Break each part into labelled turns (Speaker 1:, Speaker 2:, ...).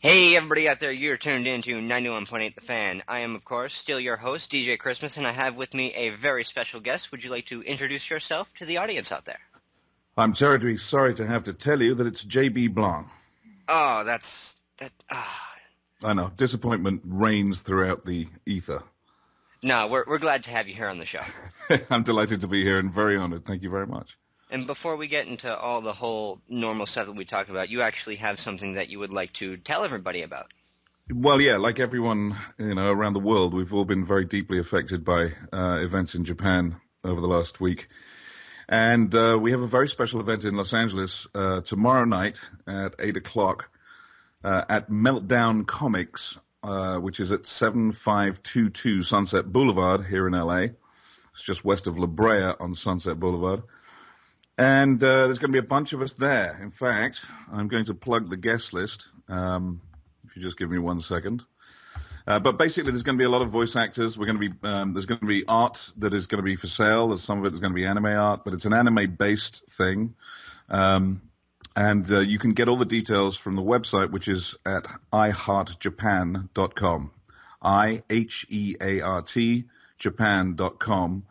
Speaker 1: Hey everybody out there, you're tuned in to 91.8 The Fan. I am, of course, still your host, DJ Christmas, and I have with me a very special guest. Would you like to introduce yourself to the audience out there?
Speaker 2: I'm terribly sorry to have to tell you that it's J.B. Blanc.
Speaker 1: Oh,
Speaker 2: I know, disappointment reigns throughout the ether.
Speaker 1: No, we're glad to have you here on the show.
Speaker 2: I'm delighted to be here and very honored. Thank you very much.
Speaker 1: And before we get into all the whole normal stuff that we talk about, you actually have something that you would like to tell everybody about.
Speaker 2: Well, yeah, like everyone, around the world, we've all been very deeply affected by events in Japan over the last week. And we have a very special event in Los Angeles tomorrow night at 8 o'clock at Meltdown Comics, which is at 7522 Sunset Boulevard here in L.A. It's just west of La Brea on Sunset Boulevard. And there's going to be a bunch of us there. In fact, I'm going to plug the guest list, if you just give me 1 second. But basically, there's going to be a lot of voice actors. There's going to be art that is going to be for sale. Some of it is going to be anime art, but it's an anime-based thing. And you can get all the details from the website, which is at iheartjapan.com. IHEART Japan.com.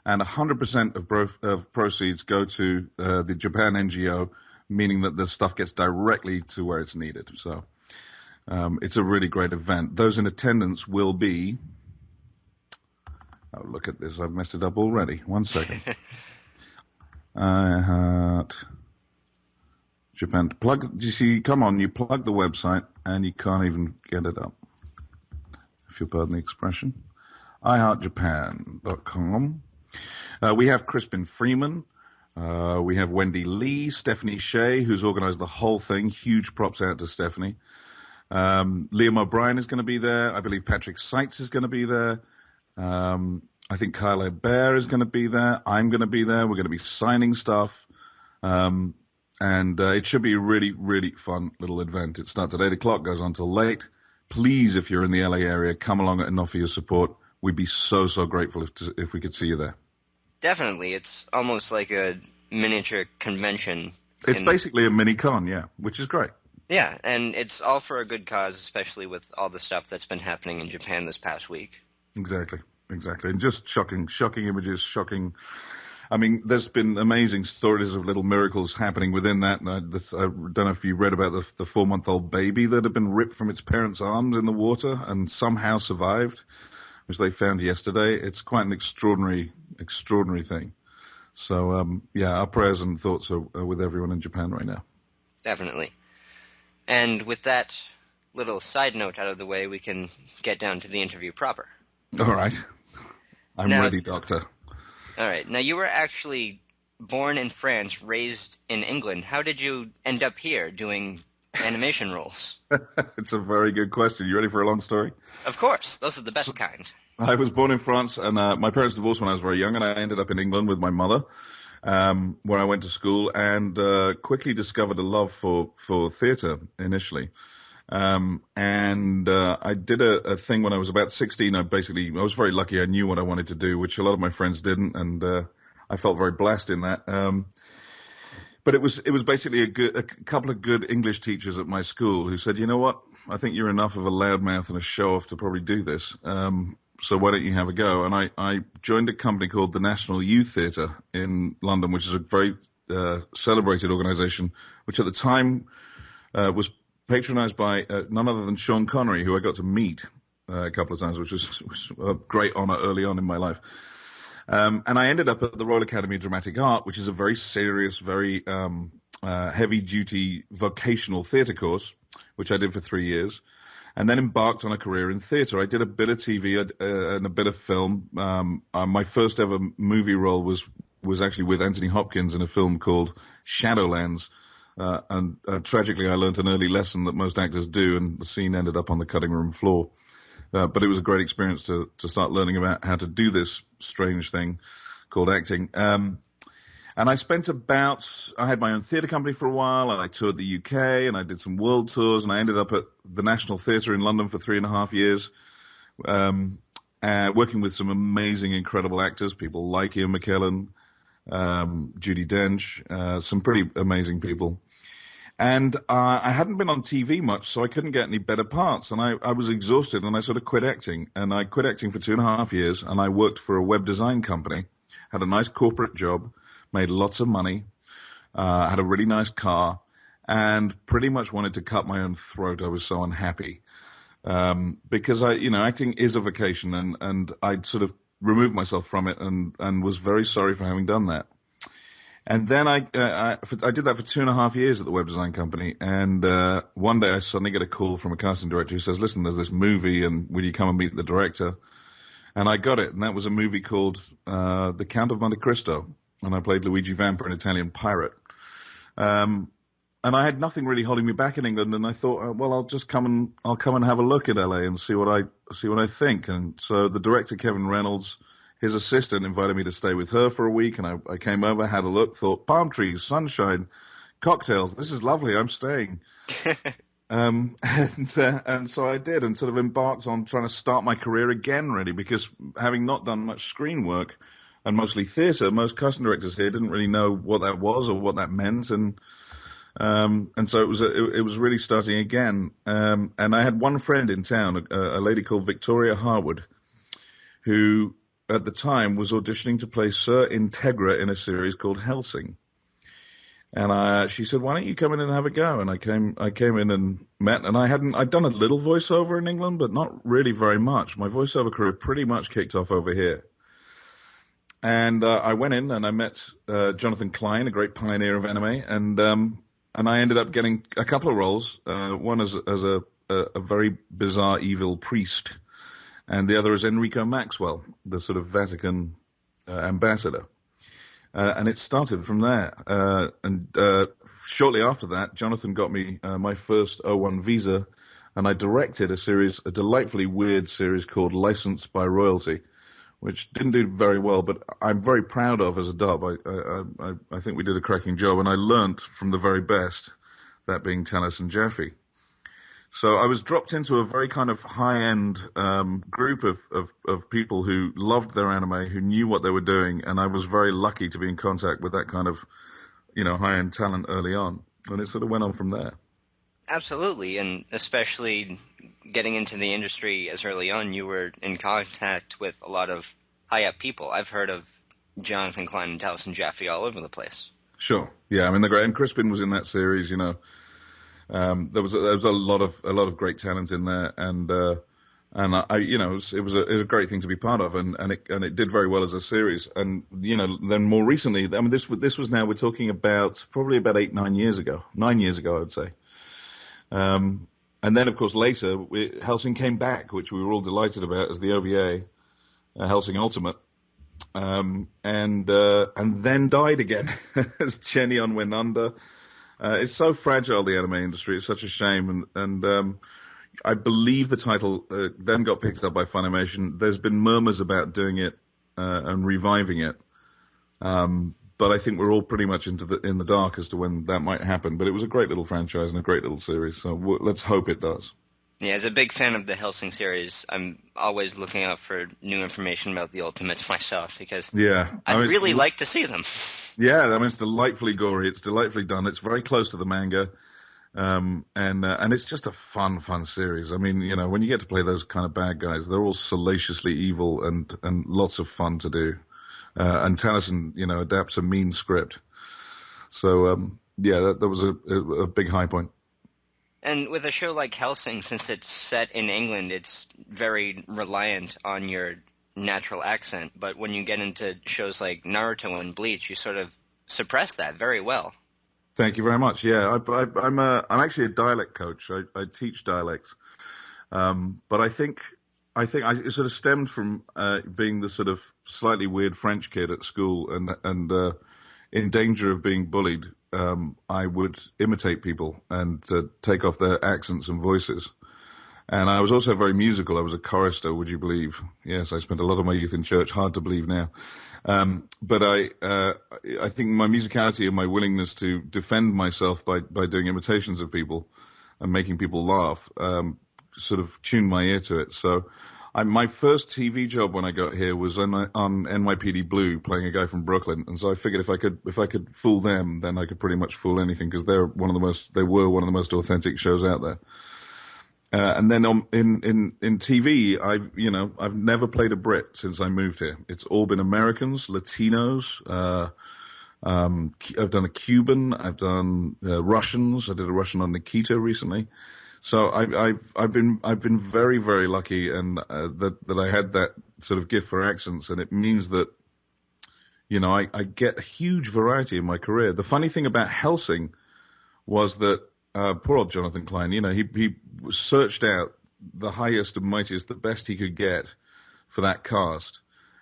Speaker 2: And 100% of proceeds go to the Japan NGO, meaning that the stuff gets directly to where it's needed. So it's a really great event. Those in attendance will be... Oh, look at this. I've messed it up already. 1 second. I Heart Japan. You see, come on, you plug the website and you can't even get it up. If you'll pardon the expression. iHeartJapan.com. We have Crispin Freeman. We have Wendy Lee, Stephanie Shea, who's organized the whole thing. Huge props out to Stephanie. Liam O'Brien is going to be there. I believe Patrick Seitz is going to be there. I think Kyle Bear is going to be there. I'm going to be there. We're going to be signing stuff. And it should be a really, really fun little event. It starts at 8 o'clock, goes on till late. Please, if you're in the LA area, come along and offer your support. We'd be so, so grateful if we could see you there.
Speaker 1: Definitely. It's almost like a miniature convention.
Speaker 2: It's basically a mini con, yeah, which is great.
Speaker 1: Yeah, and it's all for a good cause, especially with all the stuff that's been happening in Japan this past week. Exactly.
Speaker 2: And just shocking images, I mean, there's been amazing stories of little miracles happening within that. And I don't know if you read about the 4-month-old baby that had been ripped from its parents' arms in the water and somehow survived, which they found yesterday. It's quite an extraordinary thing. So, our prayers and thoughts are with everyone in Japan right now.
Speaker 1: Definitely. And with that little side note out of the way, we can get down to the interview proper.
Speaker 2: All right. I'm ready, Doctor.
Speaker 1: All right. Now, you were actually born in France, raised in England. How did you end up here doing animation roles?
Speaker 2: It's a very good question. You ready for a long story?
Speaker 1: Of course. Those are the best kind.
Speaker 2: I was born in France, and my parents divorced when I was very young, and I ended up in England with my mother, where I went to school, and quickly discovered a love for theatre initially. I did a thing when I was about 16. I was very lucky. I knew what I wanted to do, which a lot of my friends didn't, and I felt very blessed in that. But it was basically a couple of good English teachers at my school who said, you know what, I think you're enough of a loudmouth and a show-off to probably do this. So why don't you have a go? And I joined a company called the National Youth Theatre in London, which is a very celebrated organization, which at the time was patronized by none other than Sean Connery, who I got to meet a couple of times, which was a great honor early on in my life. And I ended up at the Royal Academy of Dramatic Art, which is a very serious, very heavy-duty vocational theatre course, which I did for 3 years, and then embarked on a career in theatre. I did a bit of TV and a bit of film. My first ever movie role was actually with Anthony Hopkins in a film called Shadowlands. And tragically, I learned an early lesson that most actors do, and the scene ended up on the cutting room floor. But it was a great experience to start learning about how to do this strange thing called acting. And I had my own theatre company for a while, and I toured the UK, and I did some world tours, and I ended up at the National Theatre in London for 3.5 years, working with some amazing, incredible actors, people like Ian McKellen, Judi Dench, some pretty amazing people. And I hadn't been on TV much, so I couldn't get any better parts. And I was exhausted, and I sort of quit acting. And I quit acting for 2.5 years, and I worked for a web design company, had a nice corporate job, made lots of money, had a really nice car, and pretty much wanted to cut my own throat. I was so unhappy. Because acting is a vocation, and I'd sort of removed myself from it and was very sorry for having done that. And then I did that for 2.5 years at the web design company. And one day I suddenly get a call from a casting director who says, "Listen, there's this movie, and will you come and meet the director?" And I got it. And that was a movie called The Count of Monte Cristo. And I played Luigi Vampa, an Italian pirate. And I had nothing really holding me back in England. And I thought, well, I'll come and have a look at LA and see what I think. And so the director, Kevin Reynolds, his assistant, invited me to stay with her for a week, and I came over, had a look, thought, palm trees, sunshine, cocktails, this is lovely, I'm staying. And so I did, and sort of embarked on trying to start my career again, really, because having not done much screen work, and mostly theatre, most casting directors here didn't really know what that was or what that meant, and so it was really starting again. And I had one friend in town, a lady called Victoria Harwood, who at the time was auditioning to play Sir Integra in a series called Helsing. And she said, "Why don't you come in and have a go?" And I came in and met, and I'd done a little voiceover in England, but not really very much. My voiceover career pretty much kicked off over here. And I went in and I met Jonathan Klein, a great pioneer of anime, and I ended up getting a couple of roles. One as a very bizarre evil priest, and the other is Enrico Maxwell, the sort of Vatican ambassador. And it started from there. And shortly after that, Jonathan got me my first O1 visa, and I directed a delightfully weird series called Licensed by Royalty, which didn't do very well, but I'm very proud of as a dub. I think we did a cracking job, and I learnt from the very best, that being Tanis and Jaffe. So I was dropped into a very kind of high-end group of people who loved their anime, who knew what they were doing, and I was very lucky to be in contact with that kind of, high-end talent early on, and it sort of went on from there.
Speaker 1: Absolutely, and especially getting into the industry as early on, you were in contact with a lot of high-up people. I've heard of Jonathan Klein and Tanis and Jaffe all over the place. Sure,
Speaker 2: yeah, I mean they're great, and Crispin was in that series, There was a lot of great talent in there, and it was a great thing to be part of, and it did very well as a series. And then more recently, I mean this was now, we're talking about probably about 9 years ago I would say. And then of course later Helsing came back, which we were all delighted about as the OVA, Helsing Ultimate, and then died again as Jenny on Winanda. It's so fragile, the anime industry. It's such a shame. And I believe the title then got picked up by Funimation. There's been murmurs about doing it and reviving it. But I think we're all pretty much in the dark as to when that might happen. But it was a great little franchise and a great little series. So let's hope it does.
Speaker 1: Yeah, as a big fan of the Helsing series, I'm always looking out for new information about the Ultimates myself, because I'd really like to see them.
Speaker 2: Yeah, I mean, it's delightfully gory. It's delightfully done. It's very close to the manga. And it's just a fun series. I mean, when you get to play those kind of bad guys, they're all salaciously evil and lots of fun to do. And Tennyson, adapts a mean script. So, that was a big high point.
Speaker 1: And with a show like Helsing, since it's set in England, it's very reliant on your natural accent. But when you get into shows like Naruto and Bleach, you sort of suppress that very well.
Speaker 2: Thank you very much. Yeah, I'm actually a dialect coach. I teach dialects. But I think it sort of stemmed from being the sort of slightly weird French kid at school and in danger of being bullied. I would imitate people and take off their accents and voices. And I was also very musical. I was a chorister, would you believe? Yes, I spent a lot of my youth in church. Hard to believe now. But I think my musicality and my willingness to defend myself by doing imitations of people and making people laugh sort of tuned my ear to it. So My first TV job when I got here was on NYPD Blue, playing a guy from Brooklyn, and so I figured if I could fool them, then I could pretty much fool anything, because they were one of the most authentic shows out there. And then in TV, I've never played a Brit since I moved here. It's all been Americans, Latinos. I've done a Cuban. I've done Russians. I did a Russian on Nikita recently. So I've been very, very lucky, and that I had that sort of gift for accents, and it means that I get a huge variety in my career. The funny thing about Helsing was that poor old Jonathan Klein, he searched out the highest and mightiest, the best he could get for that cast.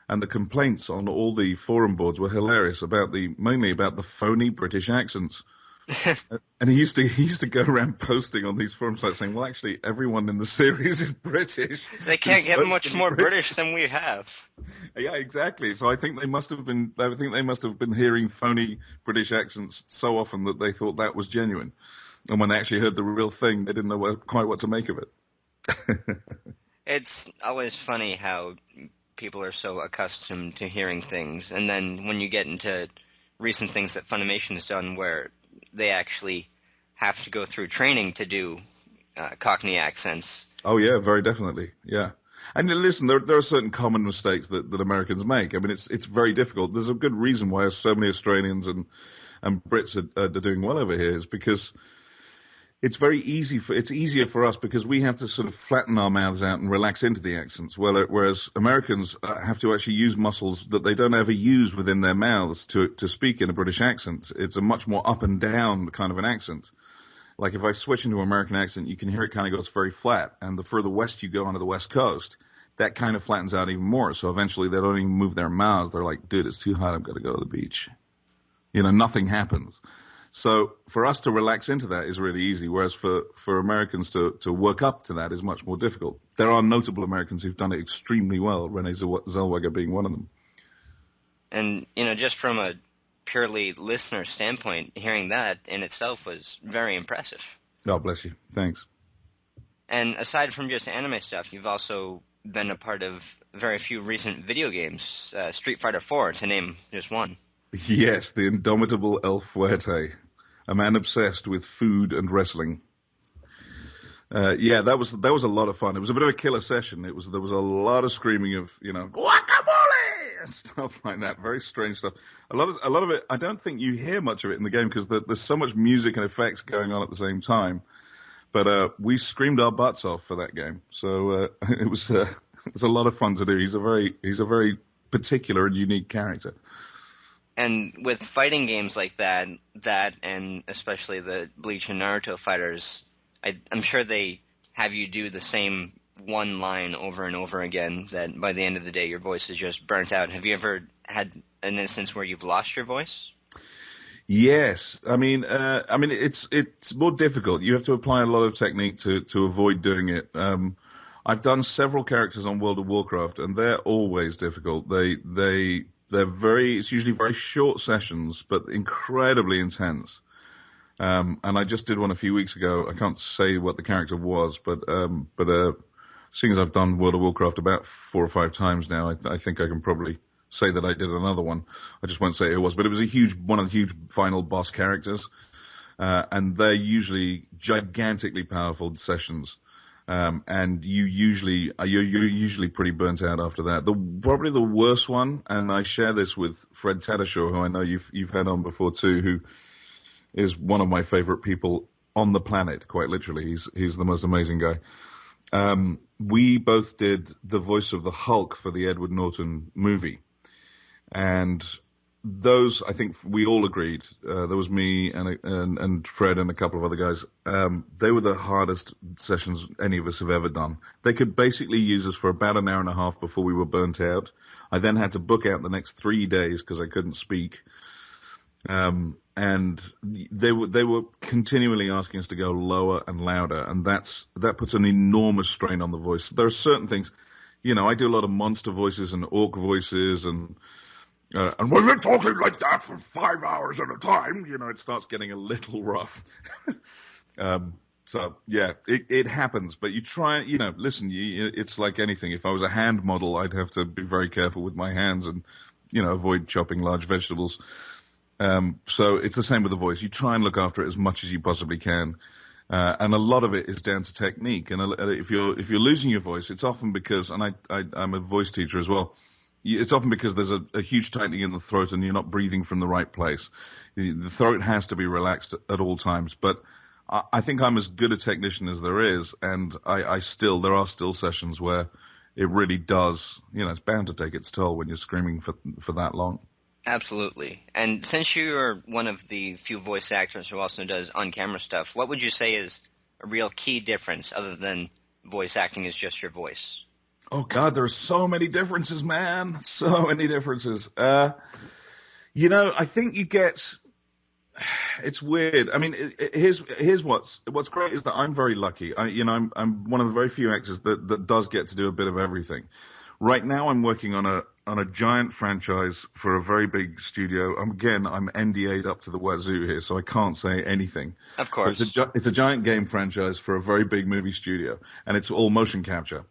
Speaker 2: And the complaints on all the forum boards were hilarious mainly about the phony British accents. And he used to go around posting on these forum sites saying, well, actually, everyone in the series is British.
Speaker 1: They can't get much more British than we have.
Speaker 2: Yeah, exactly. So I think they must have been hearing phony British accents so often that they thought that was genuine. And when they actually heard the real thing, they didn't know quite what to make of it.
Speaker 1: It's always funny how people are so accustomed to hearing things, and then when you get into recent things that Funimation's done where they actually have to go through training to do Cockney accents.
Speaker 2: Oh, yeah, very definitely, yeah. And listen, there are certain common mistakes that Americans make. I mean, it's very difficult. There's a good reason why so many Australians and Brits are doing well over here, is because it's easier for us because we have to sort of flatten our mouths out and relax into the accents, whereas Americans have to actually use muscles that they don't ever use within their mouths to speak in a British accent. It's a much more up and down kind of an accent. Like if I switch into an American accent, you can hear it kind of goes very flat, and the further west you go onto the West Coast, that kind of flattens out even more. So eventually they don't even move their mouths. They're like, dude, it's too hot. I've got to go to the beach. Nothing happens. So for us to relax into that is really easy, whereas for Americans to work up to that is much more difficult. There are notable Americans who've done it extremely well, Renee Zellweger being one of them.
Speaker 1: And, just from a purely listener standpoint, hearing that in itself was very impressive.
Speaker 2: God bless you. Thanks.
Speaker 1: And aside from just anime stuff, you've also been a part of very few recent video games, Street Fighter 4, to name just one.
Speaker 2: Yes, the indomitable El Fuerte, a man obsessed with food and wrestling. That was a lot of fun. It was a bit of a killer session. There was a lot of screaming of guacamole and stuff like that. Very strange stuff. A lot of it. I don't think you hear much of it in the game because there's so much music and effects going on at the same time. But we screamed our butts off for that game. So it was a lot of fun to do. He's a very particular and unique character.
Speaker 1: And with fighting games like that and especially the Bleach and Naruto fighters, I'm sure they have you do the same one line over and over again that by the end of the day your voice is just burnt out. Have you ever had an instance where you've lost your voice?
Speaker 2: Yes. I mean, it's more difficult. You have to apply a lot of technique to avoid doing it. I've done several characters on World of Warcraft, and they're always difficult. It's usually very short sessions, but incredibly intense. And I just did one a few weeks ago. I can't say what the character was, but seeing as I've done World of Warcraft about 4 or 5 times now, I think I can probably say that I did another one. I just won't say who it was, but it was one of the huge final boss characters. And they're usually gigantically powerful sessions. And you're usually pretty burnt out after that. Probably the worst one, and I share this with Fred Tatashaw, who I know you've had on before too, who is one of my favorite people on the planet, quite literally. He's the most amazing guy. We both did the voice of the Hulk for the Edward Norton movie, and those, I think we all agreed, there was me and Fred and a couple of other guys, they were the hardest sessions any of us have ever done. They could basically use us for about an hour and a half before we were burnt out. I then had to book out the next 3 days because I couldn't speak. And they were continually asking us to go lower and louder, and that puts an enormous strain on the voice. There are certain things, I do a lot of monster voices and orc voices, and when you're talking like that for 5 hours at a time, it starts getting a little rough. So yeah, it happens, but you try, listen, it's like anything. If I was a hand model, I'd have to be very careful with my hands and, avoid chopping large vegetables. So it's the same with the voice. You try and look after it as much as you possibly can. And a lot of it is down to technique. And if you're losing your voice, it's often because, and I'm a voice teacher as well. It's often because there's a huge tightening in the throat and you're not breathing from the right place. The throat has to be relaxed at all times. But I think I'm as good a technician as there is. And there are still sessions where it really does, it's bound to take its toll when you're screaming for that long.
Speaker 1: Absolutely. And since you're one of the few voice actors who also does on-camera stuff, what would you say is a real key difference other than voice acting is just your voice?
Speaker 2: Oh, God, there are so many differences, man. So many differences. I think you get – it's weird. I mean, here's what's great is that I'm very lucky. I'm one of the very few actors that does get to do a bit of everything. Right now I'm working on a giant franchise for a very big studio. I'm NDA'd up to the wazoo here, so I can't say anything.
Speaker 1: Of course.
Speaker 2: It's a giant game franchise for a very big movie studio, and it's all motion capture.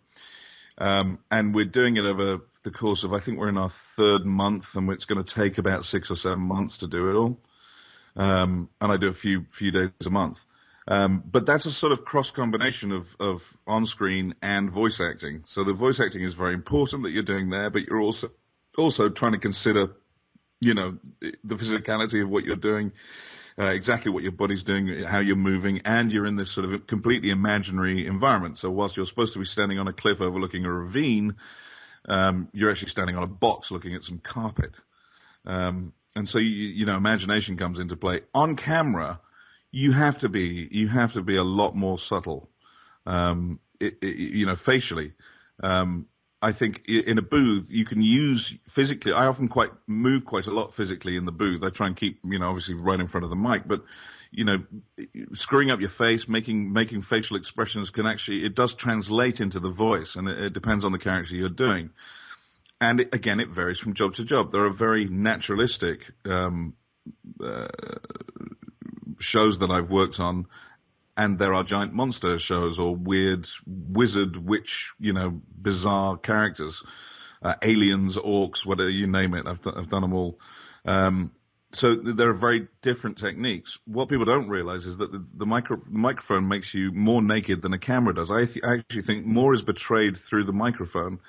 Speaker 2: And we're doing it over the course of, I think we're in our third month, and it's going to take about 6 or 7 months to do it all. And I do a few days a month. But that's a sort of cross combination of on-screen and voice acting. So the voice acting is very important that you're doing there, but you're also trying to consider, the physicality of what you're doing, exactly what your body's doing, how you're moving, and you're in this sort of completely imaginary environment. So whilst you're supposed to be standing on a cliff overlooking a ravine, you're actually standing on a box looking at some carpet. And so, imagination comes into play. On camera, you have to be a lot more subtle, facially. I think in a booth, you can use physically. I often move quite a lot physically in the booth. I try and keep, obviously right in front of the mic, but, screwing up your face, making facial expressions it does translate into the voice, and it depends on the character you're doing. And again, it varies from job to job. There are very naturalistic, shows that I've worked on, and there are giant monster shows or weird wizard, witch, bizarre characters, aliens, orcs, whatever you name it. I've done them all. So there are very different techniques. What people don't realize is that the microphone makes you more naked than a camera does. I actually think more is betrayed through the microphone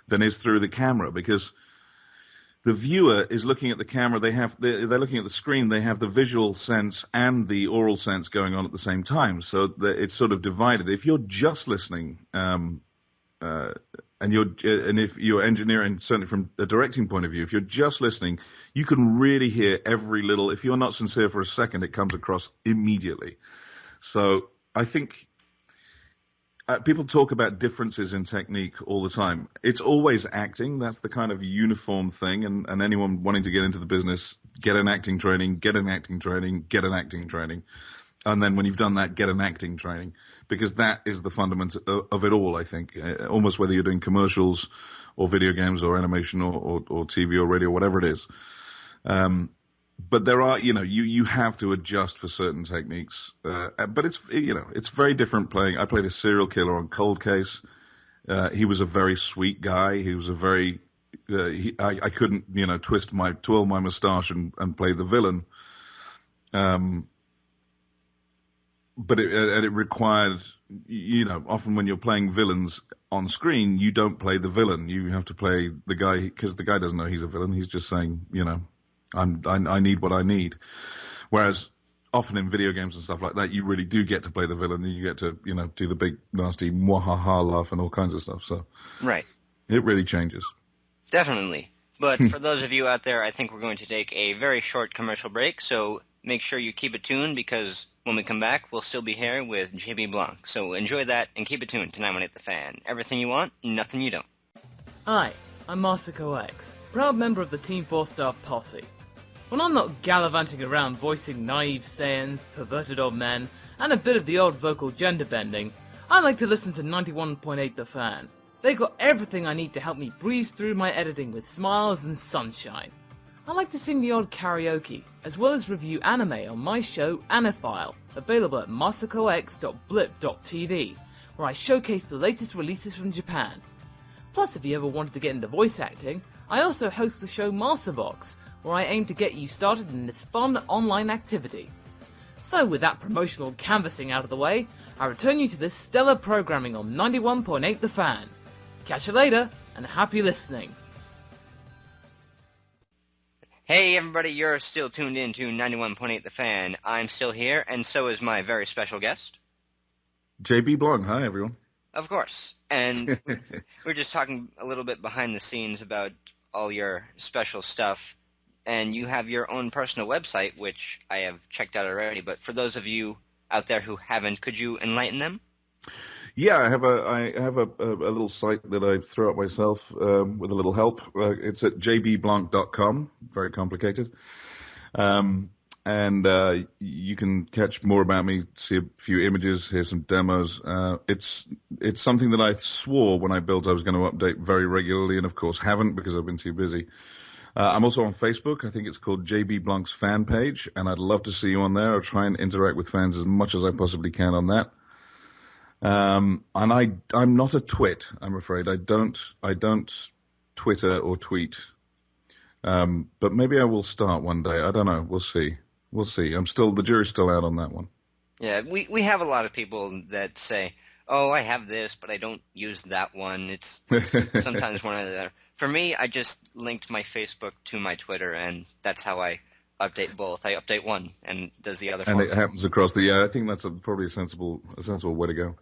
Speaker 2: than is through the camera, because the viewer is looking at the camera. They're looking at the screen. They have the visual sense and the oral sense going on at the same time. So it's sort of divided. If you're just listening, and if you're engineering, certainly from a directing point of view, if you're just listening, you can really hear every little. If you're not sincere for a second, it comes across immediately. So I think. People talk about differences in technique all the time. It's always acting. That's the kind of uniform thing. And anyone wanting to get into the business, get an acting training, get an acting training, get an acting training. And then when you've done that, get an acting training. Because that is the fundament of it all, I think. Almost whether you're doing commercials or video games or animation or TV or radio, whatever it is. But there are, you have to adjust for certain techniques. But it's very different playing. I played a serial killer on Cold Case. He was a very sweet guy. He was I couldn't, twirl my mustache and play the villain. But it required, often when you're playing villains on screen, you don't play the villain. You have to play the guy, because the guy doesn't know he's a villain. He's just saying, I need what I need. Whereas often in video games and stuff like that, you really do get to play the villain, and you get to, do the big nasty mwahaha laugh and all kinds of stuff. So
Speaker 1: right,
Speaker 2: it really changes.
Speaker 1: Definitely. But for those of you out there, I think we're going to take a very short commercial break. So make sure you keep it tuned, because when we come back, we'll still be here with JB Blanc. So enjoy that and keep it tuned to 918 The Fan. Everything you want, nothing you don't.
Speaker 3: Hi, I'm Marsico X, proud member of the Team 4-Star Posse. When I'm not gallivanting around voicing naive Saiyans, perverted old men, and a bit of the odd vocal gender bending, I like to listen to 91.8 The Fan. They got everything I need to help me breeze through my editing with smiles and sunshine. I like to sing the odd karaoke, as well as review anime on my show Anifile, available at masakox.blip.tv, where I showcase the latest releases from Japan. Plus, if you ever wanted to get into voice acting, I also host the show Masterbox, where I aim to get you started in this fun online activity. So with that promotional canvassing out of the way, I return you to this stellar programming on 91.8 The Fan. Catch you later, and happy listening.
Speaker 1: Hey everybody, you're still tuned in to 91.8 The Fan. I'm still here, and so is my very special guest.
Speaker 2: JB Blanc. Hi, everyone.
Speaker 1: Of course. And we're just talking a little bit behind the scenes about all your special stuff. And you have your own personal website, which I have checked out already. But for those of you out there who haven't, could you enlighten them?
Speaker 2: Yeah, I have a little site that I throw up myself with a little help. It's at jbblanc.com. Very complicated. And you can catch more about me, see a few images, hear some demos. It's something that I swore when I built I was going to update very regularly, and of course haven't because I've been too busy. I'm also on Facebook. I think it's called JB Blanc's fan page, and I'd love to see you on there. I'll try and interact with fans as much as I possibly can on that. And I'm not a twit, I'm afraid. I don't Twitter or tweet. But maybe I will start one day. I don't know. We'll see. The jury's still out on that one.
Speaker 1: Yeah, we have a lot of people that say, oh, I have this, but I don't use that one. It's sometimes one or the other. For me, I just linked my Facebook to my Twitter, and that's how I update both. I update one and does the other.
Speaker 2: And it happens across the. I think that's probably a sensible way to go.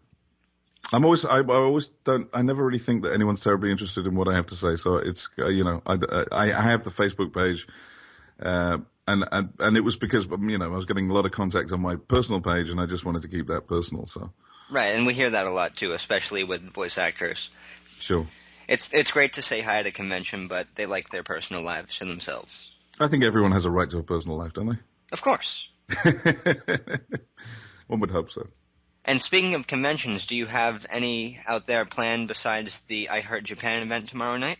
Speaker 2: I never really think that anyone's terribly interested in what I have to say. So it's, I have the Facebook page, and it was because, I was getting a lot of contact on my personal page, and I just wanted to keep that personal. So.
Speaker 1: Right, and we hear that a lot too, especially with voice actors.
Speaker 2: Sure.
Speaker 1: It's great to say hi at a convention, but they like their personal lives to themselves.
Speaker 2: I think everyone has a right to a personal life, don't they?
Speaker 1: Of course.
Speaker 2: One would hope so.
Speaker 1: And speaking of conventions, do you have any out there planned besides the I Heart Japan event tomorrow night?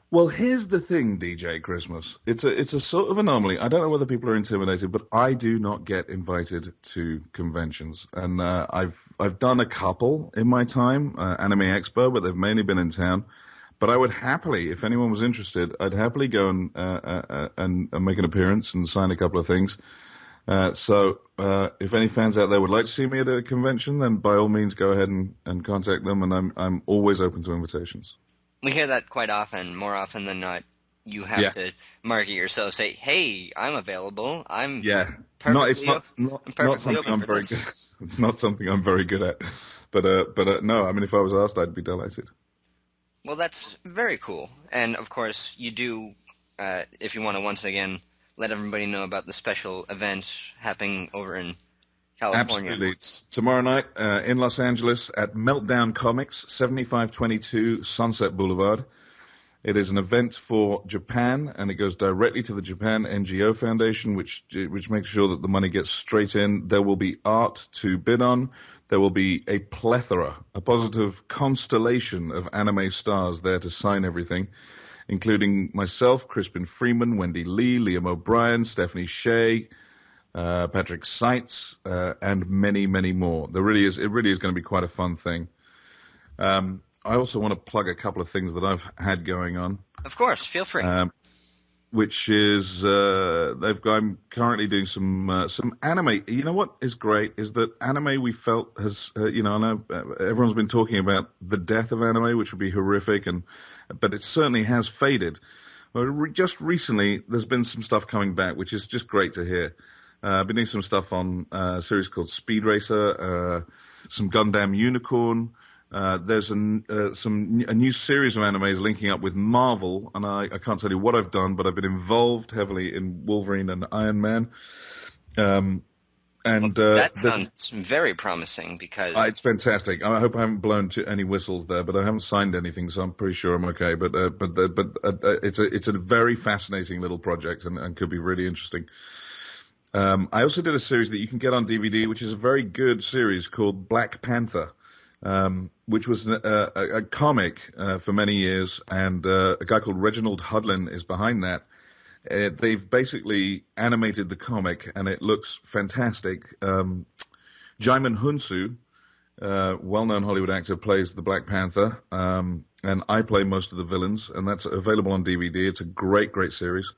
Speaker 2: Well, here's the thing, DJ Christmas. It's a sort of anomaly. I don't know whether people are intimidated, but I do not get invited to conventions. And I've done a couple in my time, Anime Expo, but they've mainly been in town. But I would happily, if anyone was interested, I'd happily go and make an appearance and sign a couple of things. So if any fans out there would like to see me at a convention, then by all means go ahead and contact them, and I'm always open to invitations.
Speaker 1: We hear that quite often, more often than not. You have to market yourself, say, "Hey, I'm available. I'm perfectly open for this."
Speaker 2: Good. It's not something I'm very good at, but no. I mean, if I was asked, I'd be delighted.
Speaker 1: Well, that's very cool, and of course, you do. If you want to once again let everybody know about the special event happening over in California.
Speaker 2: Absolutely. It's tomorrow night in Los Angeles at Meltdown Comics, 7522 Sunset Boulevard. It is an event for Japan, and it goes directly to the Japan NGO Foundation, which makes sure that the money gets straight in. There will be art to bid on. There will be a plethora, a positive constellation of anime stars there to sign everything, including myself, Crispin Freeman, Wendy Lee, Liam O'Brien, Stephanie Shea, Patrick Seitz, and many, many more. It really is going to be quite a fun thing. I also want to plug a couple of things that I've had going on.
Speaker 1: Of course, feel free.
Speaker 2: Which is I'm currently doing some anime. You know what is great is that anime we felt has I know everyone's been talking about the death of anime, which would be horrific, but it certainly has faded. Just recently, there's been some stuff coming back, which is just great to hear. I've been doing some stuff on a series called Speed Racer, some Gundam Unicorn. There's a new series of animes linking up with Marvel, and I can't tell you what I've done, but I've been involved heavily in Wolverine and Iron Man.
Speaker 1: That sounds very promising because
Speaker 2: it's fantastic. I hope I haven't blown any whistles there, but I haven't signed anything, so I'm pretty sure I'm okay. But it's a very fascinating little project and could be really interesting. I also did a series that you can get on DVD, which is a very good series called Black Panther, which was a comic for many years, and a guy called Reginald Hudlin is behind that. They've basically animated the comic, and it looks fantastic. Jaimin Hunsu, well-known Hollywood actor, plays the Black Panther, and I play most of the villains, and that's available on DVD. It's a great, great series.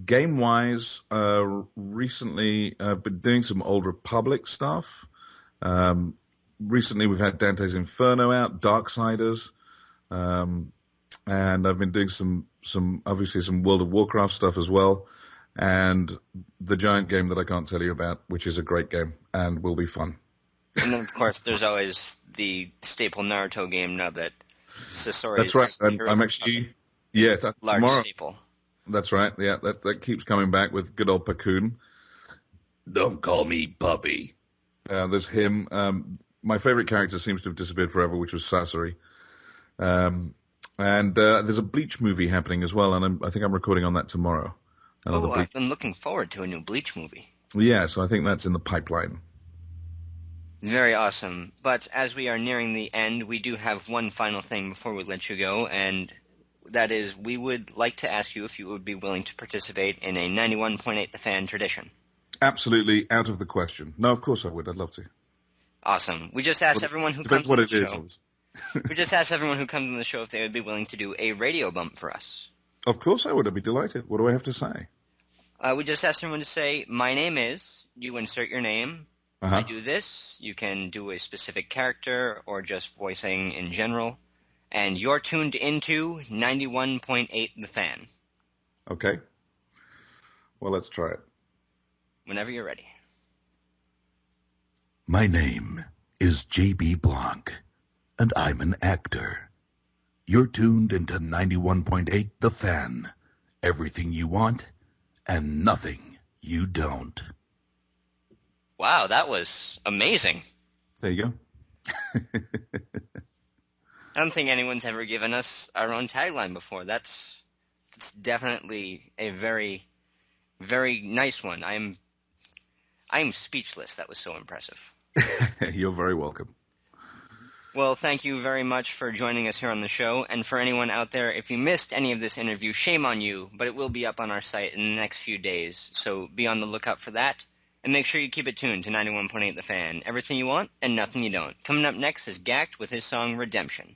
Speaker 2: Game-wise, recently I've been doing some Old Republic stuff. Recently we've had Dante's Inferno out, Darksiders, and I've been doing some obviously some World of Warcraft stuff as well, and the giant game that I can't tell you about, which is a great game and will be fun.
Speaker 1: And then, of course, there's always the staple Naruto game now that Sasori's...
Speaker 2: That's right. I'm actually... Yeah,
Speaker 1: large
Speaker 2: tomorrow.
Speaker 1: Staple.
Speaker 2: That's right. Yeah, that keeps coming back with good old Pakun. Don't call me puppy. There's him. My favorite character seems to have disappeared forever, which was Sasori. And there's a Bleach movie happening as well, and I think I'm recording on that tomorrow.
Speaker 1: I've been looking forward to a new Bleach movie.
Speaker 2: Yeah, so I think that's in the pipeline.
Speaker 1: Very awesome. But as we are nearing the end, we do have one final thing before we let you go, and that is we would like to ask you if you would be willing to participate in a 91.8 The Fan tradition.
Speaker 2: Absolutely out of the question. No, of course I would. I'd love to.
Speaker 1: Awesome. We just asked everyone who comes on the show. We just asked everyone who comes on the show if they would be willing to do a radio bump for us.
Speaker 2: Of course I would. I'd be delighted. What do I have to say?
Speaker 1: We just asked everyone to say, my name is, you insert your name, I do this, you can do a specific character or just voicing in general, and you're tuned into 91.8 The Fan.
Speaker 2: Okay. Well, let's try it.
Speaker 1: Whenever you're ready.
Speaker 4: My name is J.B. Blanc, and I'm an actor. You're tuned into 91.8 The Fan. Everything you want, and nothing you don't.
Speaker 1: Wow, that was amazing.
Speaker 2: There you go.
Speaker 1: I don't think anyone's ever given us our own tagline before. That's definitely a very, very nice one. I'm speechless. That was so impressive.
Speaker 2: You're very welcome.
Speaker 1: Well, thank you very much for joining us here on the show. And for anyone out there, if you missed any of this interview, shame on you, but it will be up on our site in the next few days. So be on the lookout for that. And make sure you keep it tuned to 91.8 The Fan. Everything you want and nothing you don't. Coming up next is Gacked with his song Redemption.